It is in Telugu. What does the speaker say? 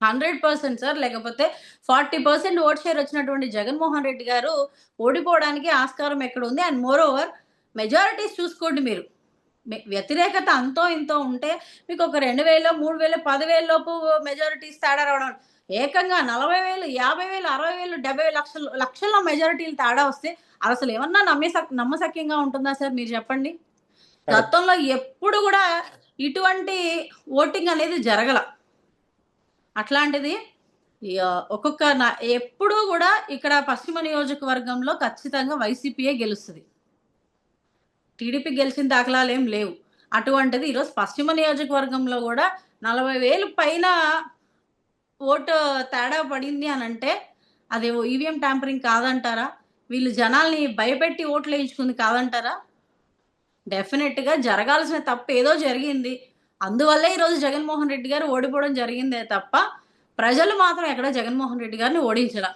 100% సార్. లేకపోతే 40% ఓట్ షేర్ వచ్చినటువంటి జగన్మోహన్ రెడ్డి గారు ఓడిపోవడానికి ఆస్కారం ఎక్కడుంది? అండ్ మోర్ ఓవర్ మెజారిటీస్ చూసుకోండి మీరు. వ్యతిరేకత అంతో ఇంతో ఉంటే మీకొక 2000, 3000, 10,000 లోపు మెజారిటీస్ తేడా రావడం. ఏకంగా 40,000, 50,000, 60,000, 70 లక్షల్లో మెజారిటీలు తేడా వస్తే అదసలు ఏమన్నా నమ్మశక్యంగా ఉంటుందా సార్ మీరు చెప్పండి? కరెక్ట్. గతంలో ఎప్పుడు గూడా ఇటువంటి ఓటింగ్ అనేది జరగల. అట్లాంటిది ఒక్కొక్క ఎప్పుడూ గూడా ఇక్కడ పశ్చిమ నియోజకవర్గంలో ఖచ్చితంగా వైసీపీయే గెలుస్తది. టీడీపీ గెలిచిన దాఖలాలేం లేవు. అటువంటిది ఈరోజు పశ్చిమ నియోజకవర్గంలో గూడా 40,000 పైన ఓటు తేడా పడింది అనంటే, అది ఈవీఎం ట్యాంపరింగ్ కాదంటారా? వీళ్ళు జనాల్ని భయపెట్టి ఓట్లేయించుకుంది కాదంటారా? డెఫినెట్‌గా జరగాల్సిన తప్పేదో జరిగింది. అందువల్లే ఈరోజు జగన్మోహన్ రెడ్డి గారు ఓడిపోవడం జరిగిందే తప్ప, ప్రజలు మాత్రం ఎక్కడ జగన్మోహన్ రెడ్డి గారిని ఓడించల.